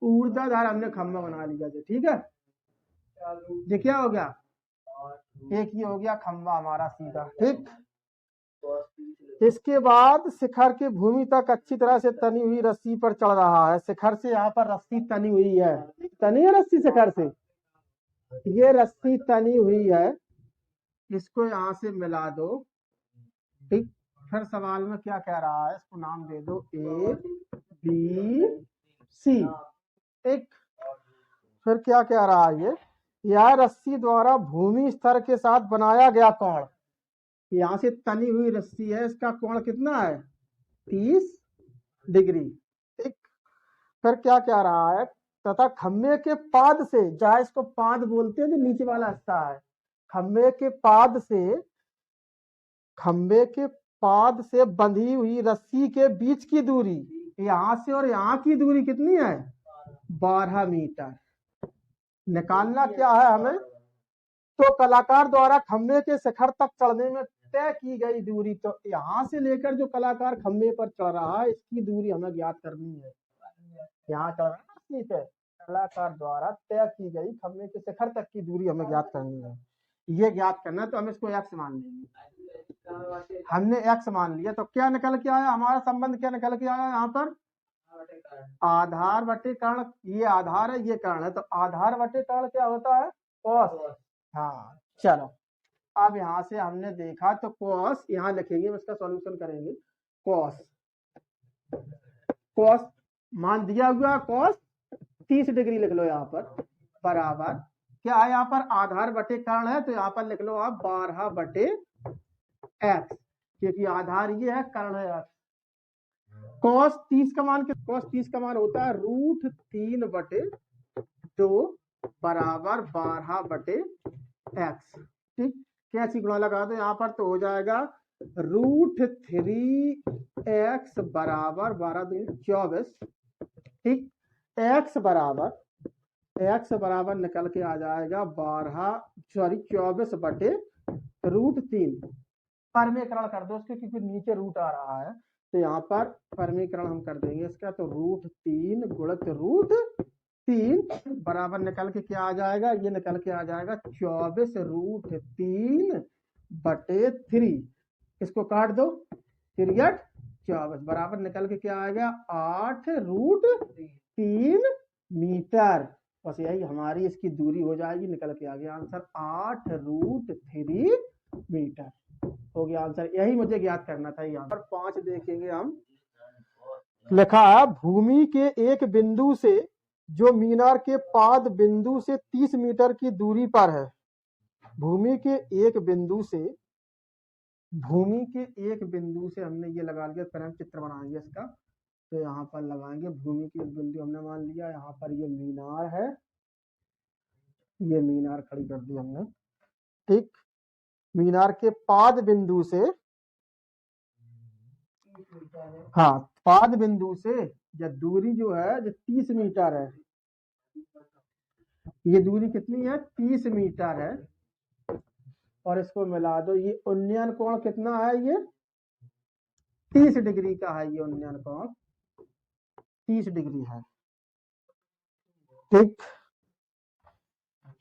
ऊर्ध्वाधर हमने खंभा बना लिया था, ठीक है। ये क्या हो गया, एक ये हो गया खंभा हमारा सीधा, ठीक। इसके बाद शिखर के भूमि तक अच्छी तरह से तनी हुई रस्सी पर चढ़ रहा है। शिखर से यहाँ पर रस्सी तनी हुई है, तनी है रस्सी शिखर से, ये रस्सी तनी हुई है, इसको यहाँ से मिला दो, ठीक। फिर सवाल में क्या कह रहा है, इसको नाम दे दो ए बी सी, ठीक। फिर क्या कह रहा है, ये यह रस्सी द्वारा भूमि स्तर के साथ बनाया गया कोण, यहां से तनी हुई रस्सी है, इसका कोण कितना है 30 डिग्री, ठीक। फिर क्या कह रहा है, तथा खंभे के पाद से, जहां इसको पाद बोलते हैं जो नीचे वाला हिस्सा है, खंभे के पाद से बंधी हुई रस्सी के बीच की दूरी, यहां से और यहां की दूरी कितनी है 12 मीटर। निकालना क्या है हमें, तो कलाकार द्वारा खंभे के शिखर तक चढ़ने में तय की गई दूरी, तो यहां से लेकर जो कलाकार खंभे पर चढ़ रहा है इसकी दूरी हमें ज्ञात करनी है। यहाँ चढ़ रहा है, कलाकार द्वारा तय की गई खंभे के शिखर तक की दूरी हमें ज्ञात करनी है। ये ज्ञात करना, तो हम इसको x मान लेंगे। हमने x मान लिया, तो क्या निकल के आया हमारा संबंध, क्या निकल के आया यहाँ पर, आधार बटे कर्ण, ये आधार है ये कर्ण है, तो आधार बटे कर्ण क्या होता है cos। हाँ चलो, अब यहाँ से हमने देखा तो cos यहाँ लिखेंगे, इसका सॉल्यूशन करेंगे। cos मान दिया हुआ, cos 30 डिग्री लिख लो यहाँ पर, बराबर क्या है, यहाँ पर आधार बटे कर्ण है, तो यहाँ पर लिख लो आप 12 बटे x, क्योंकि आधार ये है कर्ण है x। cos 30 का मान होता है √3 बटे 2 बराबर 12 बटे x, ठीक। कैसी गुणा लगा दो यहाँ पर, तो हो जाएगा √3x बराबर 12 दूनी 24, ठीक। x बराबर निकल के आ जाएगा 24 बटे √3। परमीकरण कर दो उसके, क्योंकि नीचे रूट आ रहा है, तो यहाँ पर परमीकरण हम कर देंगे इसका, तो √3 गुणित √3 बराबर निकल के क्या आ जाएगा, ये निकल के आ जाएगा 24 √3 बटे 3, इसको काट दो, 24 बराबर निकल के क्या आएगा 8√3 मीटर। बस यही हमारी इसकी दूरी हो जाएगी, निकल के आ गया आंसर 8√3 मीटर हो गया आंसर। यही मुझे ज्ञात करना था। यहाँ पर 5 देखेंगे हम, लिखा है भूमि के एक बिंदु से जो मीनार के पाद बिंदु से 30 मीटर की दूरी पर है, भूमि के एक बिंदु से हमने ये लगा लिया, फिर हम चित्र बनाएंगे इसका, तो यहाँ पर लगाएंगे भूमि के एक बिंदु हमने मान लिया, यहाँ पर ये मीनार है, ये मीनार खड़ी कर दी हमने, ठीक। मीनार के पाद बिंदु से, हाँ पाद बिंदु से या दूरी जो है जो 30 मीटर है, ये दूरी कितनी है 30 मीटर है, और इसको मिला दो, ये उन्नयन कोण कितना है, ये 30 डिग्री का है, ये उन्नयन कोण 30 डिग्री है, ठीक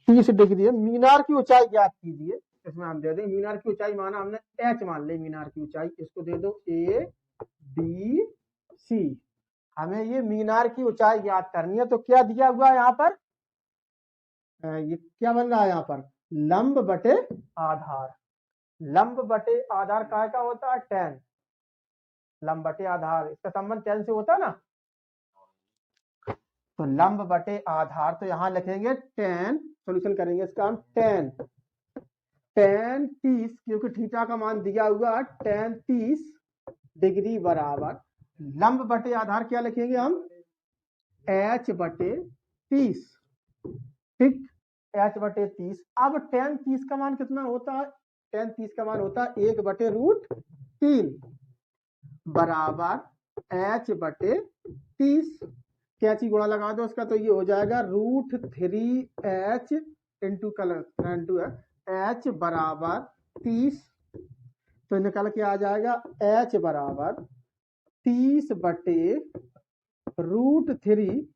30 डिग्री है। मीनार की ऊंचाई ज्ञात कीजिए, इसमें हम दे दें मीनार की ऊंचाई, माना हमने h मान ली मीनार की ऊंचाई, इसको दे दो ABC, हमें ये मीनार की ऊंचाई ज्ञात करनी है, तो क्या दिया हुआ है यहाँ पर, ये क्या बन रहा है यहाँ पर लंब बटे आधार, लंब बटे आधार काय का होता है tan, लंब बटे आधार इसका संबंध tan से होता है ना, तो लंब बटे आधार, तो यहाँ लिखेंगे tan, सॉल्यूशन करेंगे इसका हम tan 30, क्योंकि थीटा का मान दिया हुआ tan 30 डिग्री बराबर लंब बटे आधार क्या लिखेंगे हम h बटे 30, ठीक h बटे 30। अब tan 30 का मान कितना होता है, tan 30 का मान होता है 1 बटे √3 बराबर h बटे 30, कैची गुणा लगा दो उसका, तो ये हो जाएगा √3h इंटू h बराबर 30, तो निकल के आ जाएगा h बराबर 30 बटे √3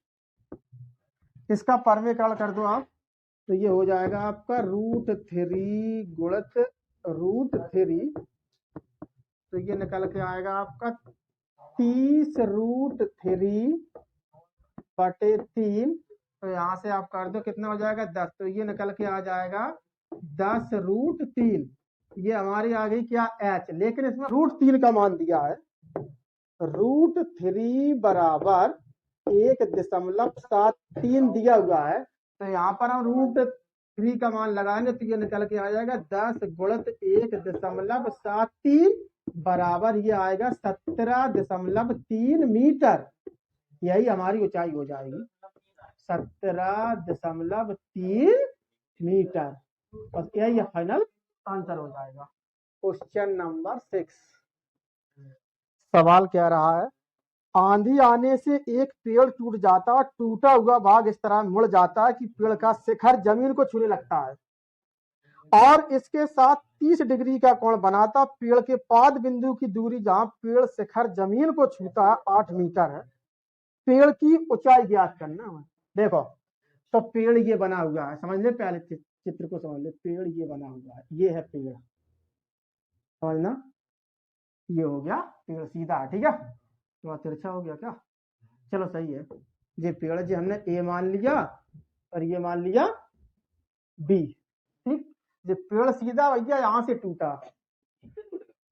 इसका परमेकरण कर दो आप, तो ये हो जाएगा आपका √3 गुणित √3, तो ये निकल के आएगा आपका 30√3 बटे 3। तो यहाँ से आप कर दो, कितना हो जाएगा 10, तो ये निकल के आ जाएगा 10√3। ये हमारी आ गई क्या h, लेकिन इसमें √3 का मान दिया है। √3 बराबर 1.73 दिया हुआ है, तो यहाँ पर हम √3 का मान लगाएंगे तो ये निकल के आ जाएगा 10 गुणित 1.73 बराबर ये आएगा 17.3 मीटर। यही हमारी ऊंचाई हो जाएगी 17.3 मीटर, और यही फाइनल आंसर हो जाएगा। क्वेश्चन नंबर 6, सवाल कह रहा है आंधी आने से एक पेड़ टूट जाता है, टूटा हुआ भाग इस तरह मुड़ जाता है कि पेड़ का शिखर जमीन को छूने लगता है और इसके साथ 30 डिग्री का कोण बनाता। पेड़ के पाद बिंदु की दूरी जहां पेड़ शिखर जमीन को छूता है 8 मीटर है। पेड़ की ऊंचाई ज्ञात करना है। देखो तो पेड़ ये बना हुआ है, समझ ले, पहले चित्र को समझ ले। पेड़ ये बना हुआ है, ये है पेड़, समझना, ये हो गया पेड़ सीधा है, ठीक है, थोड़ा तिरछा हो गया क्या, चलो सही है। ये पेड़ जी हमने ए मान लिया और ये मान लिया बी, ठीक। ये पेड़ सीधा भैया यहाँ से टूटा,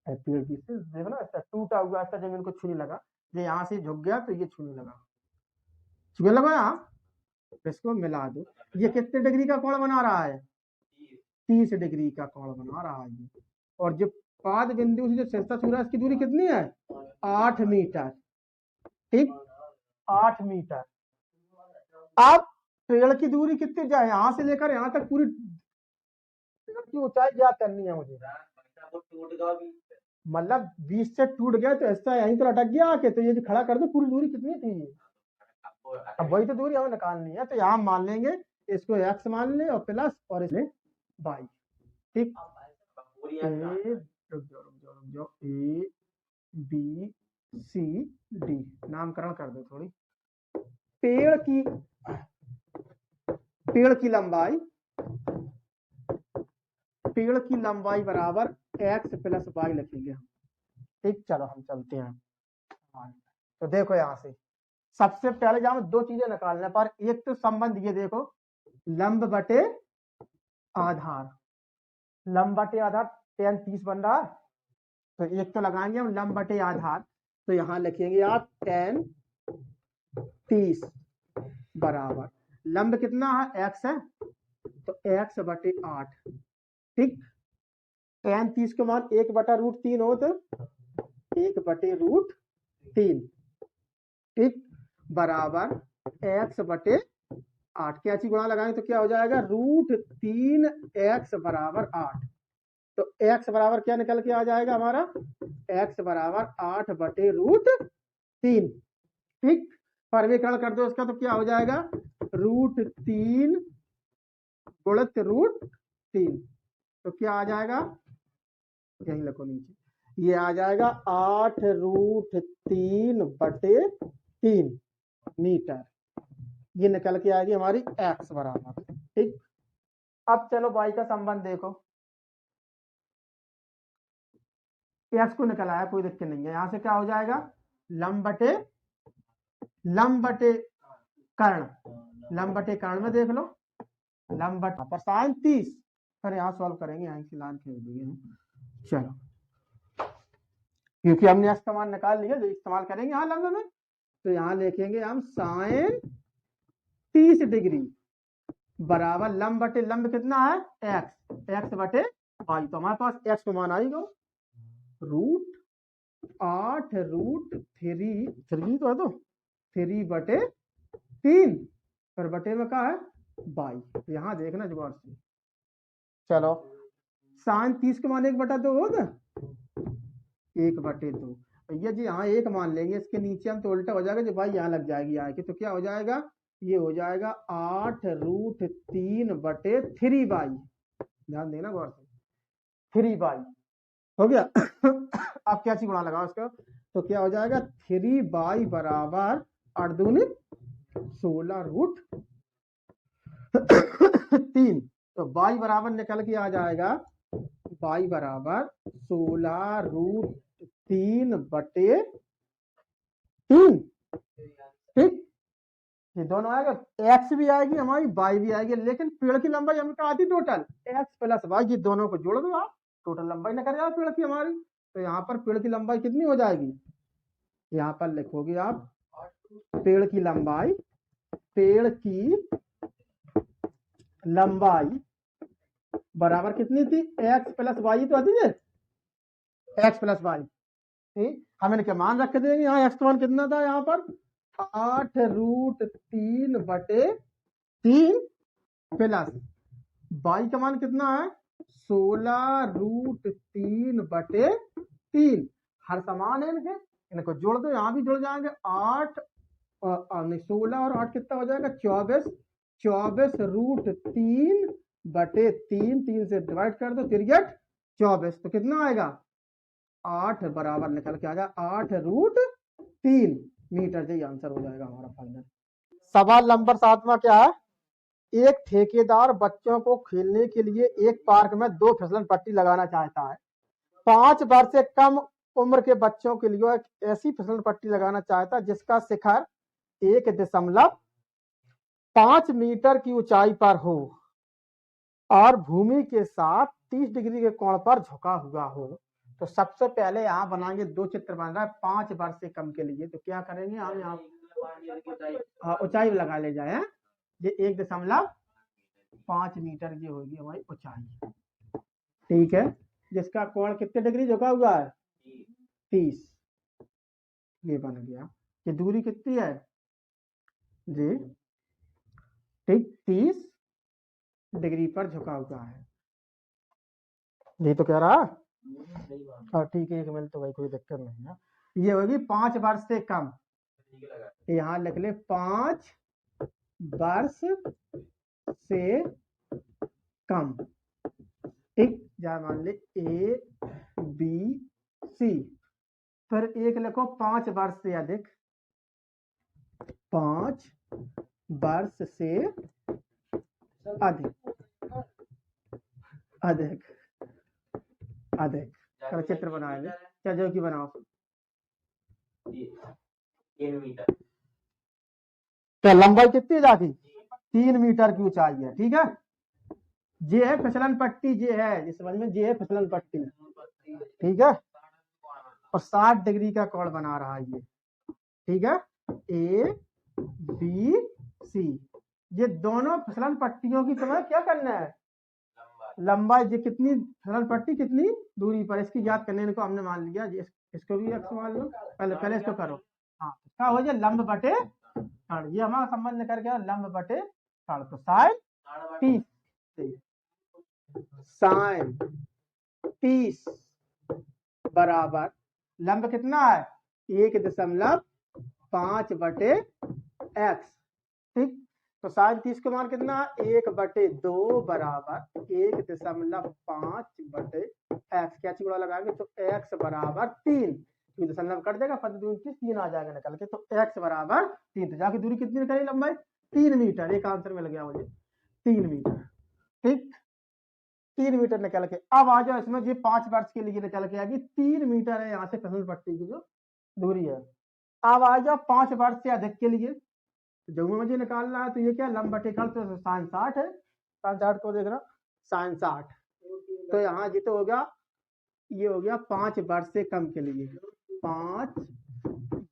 पेड़ की से देखो ना, ऐसा टूटा हुआ, ऐसा जमीन को छूने लगा, ये यहाँ से झुक गया तो ये छूने लगा, छूने लगा यहाँ, इसको मिला दो। ये कितने डिग्री का कोण बना रहा है, 30 डिग्री का कोण बना रहा है ये। और जो पाद बिंदु से जो शीर्षक छू रहा है इसकी दूरी कितनी है, 8 मीटर, ठीक, 8 मीटर। अब पेड़ की दूरी कितनी जाए, यहाँ से लेकर यहाँ तक पूरी पेड़ की ऊंचाई ज्ञात करनी है मुझे। मतलब 20 से टूट गया तो ऐसा यहीं तो अटक गया आके, तो ये जो खड़ा कर दो, पूरी दूरी कितनी थी ये, अब वही तो दूरी हमें निकालनी है। तो यहाँ मान लेंगे, इसको x मान ले और प्लस और इसमें y, ठीक। रुक जाओ, A B C D नामकरण कर दो थोड़ी। पेड़ की लंबाई बराबर x प्लस y लिखेंगे हम, ठीक। चलो हम चलते हैं। तो देखो यहाँ से सबसे पहले जहां दो चीजें निकालने पर, एक तो संबंध ये देखो, लंब बटे आधार, लंब बटे आधार tan 30 बन रहा है, तो एक तो लगाएंगे हम लंब बटे आधार, तो यहां लिखेंगे आप tan 30 बराबर लंब कितना है x है, तो x बटे 8, ठीक। tan 30 के मान 1/√3 हो तो 1/√3, ठीक, बराबर x बटे 8, क्या चीज गुणा लगाएंगे तो क्या हो जाएगा, √3x बराबर 8। तो x बराबर क्या निकल के आ जाएगा हमारा, x बराबर 8/√3, ठीक। परमीकरण कर दो इसका, तो क्या हो जाएगा, √3 गुणित √3, तो क्या आ जाएगा, यही लिखो नीचे, ये आ जाएगा 8√3/3 मीटर, ये निकल के आएगी हमारी x बराबर, ठीक। अब चलो y का संबंध देखो, x को निकल आया, कोई दिक्कत नहीं है। यहां से क्या हो जाएगा, लंब बटे कर्ण में देख लो, लंब बटे पर sin 30, फिर यहाँ सॉल्व करेंगे, यहाँ की लाइन फेंक देंगे हम। चलो, क्योंकि हमने x का मान निकाल लिया, जो इस्तेमाल करेंगे यहाँ लंब में, तो यहाँ लिखेंगे हम sin 30 डिग्री बराबर लंब बटे लंब कितना है, x बटे y, तो हमारे पास x को मान आएगा √8√3 तो है, तो 3/3, पर बटे में क्या है y, यहाँ देखना जुगाड़ से। चलो sin 30 के मान 1/2 होगा, 1/2 भैया जी, यहाँ 1 मान लेंगे, इसके नीचे हम तो उल्टा हो जाएगा, जो भाई यहाँ लग जाएगी आके, तो क्या हो जाएगा, ये हो जाएगा 8√3/3y, ध्यान देना गौर से, 3y हो गया। अब क्या चीज गुणा लगा उसका, तो क्या हो जाएगा, 3y बराबर 8×2 16√3, 3, तो y बराबर निकल के आ जाएगा, y बराबर 16√3/3। ठीक, ये दोनों आएगा, x भी आएगी हमारी, y भी आएगी, लेकिन पेड़ की लंबाई हमें कहा थी टोटल x प्लस y, ये दोनों को जोड़ दो आप, टोटल लंबाई निकल जाए पेड़ की हमारी। तो यहाँ पर पेड़ की लंबाई कितनी हो जाएगी, यहाँ पर लिखोगे आप पेड़ की लंबाई बराबर कितनी थी, x प्लस वाई, तो आती है x प्लस वाई। ठीक, हम इनके मान रख देंगे, यहाँ x का मान कितना था, यहाँ पर 8√3/3 प्लस y का मान कितना है 16√3/3। हर समान है इनके, इनको जोड़ दो, यहाँ भी जुड़ जाएंगे 8 16 और 8 कितना हो जाएगा 24, 24√3/3, 3 से डिवाइड कर दो, 24, तो कितना आएगा 8 बराबर निकल के आ जाए 8√3 मीटर। यही आंसर हो जाएगा हमारा फाइनल। सवाल नंबर 7वां क्या है, एक ठेकेदार बच्चों को खेलने के लिए एक पार्क में 2 फिसलन पट्टी लगाना चाहता है। 5 वर्ष से कम उम्र के बच्चों के लिए एक ऐसी फिसलन पट्टी लगाना चाहता है जिसका शिखर 1.5 मीटर की ऊंचाई पर हो और भूमि के साथ 30 डिग्री के कोण पर झुका हुआ हो। तो सबसे पहले यहाँ बनाएंगे, 2 चित्र बन रहा है 5 वर्ष से कम के लिए। तो क्या करेंगे हम, यहाँ ऊंचाई लगा ले जाए, ये 1.5 मीटर की होगी हमारी ऊंचाई। ठीक है, जिसका कोण कितने डिग्री झुका हुआ है 30, ये बन गया। ये दूरी कितनी है जी, ठीक 30 डिग्री पर झुका हुआ है, ये तो कह रहा। ठीक है, 1 मिनट, तो भाई कोई दिक्कत नहीं है। ये होगी 5 वर्ष से कम, यहाँ लिख ले 5 वर्ष से कम। ठीक, जा मान ले ABC, फिर एक लिखो 5 वर्ष से अधिक, 5 वर्ष से अधिक, अधिक अधिक चलो चित्र बनाएंगे, क्या जो कि बनाओ 3 मीटर। तो लंबाई कितनी जाती 3 मीटर की ऊंचाई है। ठीक है, ये है फिसलन पट्टी, ये है, इस समझ में, ये है फिसलन पट्टी। ठीक है, और 60 डिग्री का कोण बना रहा है ये। ठीक है, ABC, ये दोनों फिसलन पट्टियों की तुम्हें क्या करना है, लंबाई, ये कितनी फिसलन पट्टी कितनी दूरी पर, इसकी याद करने को हमने मान लिया, इसको भी x मान लो, पहले इसको करो। हाँ, क्या हो जाए लंब बटे षण, ये हमारा संबंध निकल गया लंब बटे षण। तो साइन 30, साइन 30 बराबर लंब कितना है 1.5/x। ठीक, तो साइन 30 का मान कितना है 1/2 बराबर 1.5/x। क्या चिगड़ा लगाएंगे, तो x बराबर 3, दशमलव कट जाएगा, 3 आ जाएगा निकल के, तो x बराबर 3। तो जाके दूरी कितनी निकली, लंबाई 3 मीटर। एक आंसर मिल गया मुझे 3 मीटर। ठीक, 3 मीटर निकल के। अब आ जाओ इसमें, ये 5 वर्ष के लिए निकल के आएगी 3 मीटर है यहाँ से फिसल पट्टी की जो दूरी है। अब आ जाओ 5 वर्ष से अधिक के लिए, जो मुझे निकालना है, तो ये क्या लंब बटे खड़, तो साइन 60 है, साइन 60 को देख रहा साइन 60, तो यहाँ जी तो हो गया, ये हो गया 5 वर्ष से कम के लिए, 5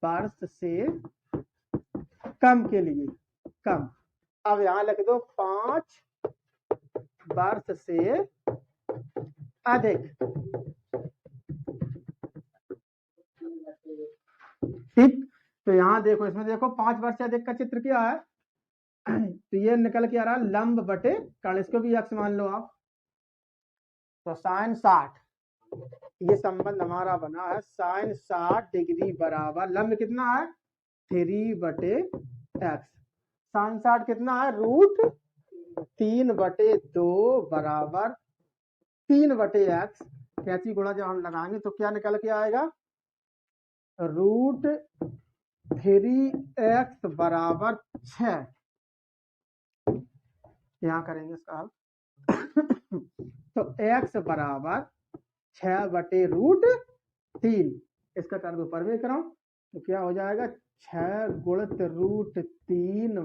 वर्ष से कम के लिए, कम। अब यहाँ लिख दो 5 वर्ष से अधिक। ठीक, तो यहाँ देखो, इसमें देखो 5 वर्ष से अधिक का चित्र क्या है, तो ये निकल के आ रहा है लंब बटे कर्ण, इसको भी x मान लो आप, तो साइन 60, ये संबंध हमारा बना है साइन 60 डिग्री बराबर लंब कितना है 3/x, साइन 60 कितना है √3/2 बराबर 3/x। कैसी गुणा जब हम लगाएंगे तो क्या निकल के आएगा, √3x बराबर 6। यहाँ करेंगे इसका हल। तो x बराबर 6/√3, इसका कर दो परवे कराओ, तो क्या हो जाएगा 6 गुणित √3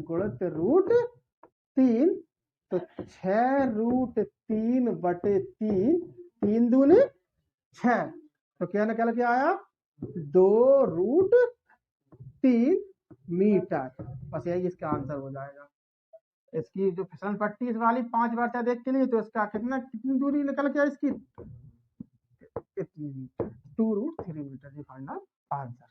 गुणित √3, तो 6√3/3, 3 दूनी 6, तो क्या निकल के आया 2√3 मीटर। बस यही इसका आंसर हो जाएगा। इसकी जो फिसलन पट्टी इस वाली 5 बार देख के नहीं, तो इसका कितनी दूरी निकल के इसकी इतनी मीटर, 2√3 मीटर, ये फाइनल आंसर।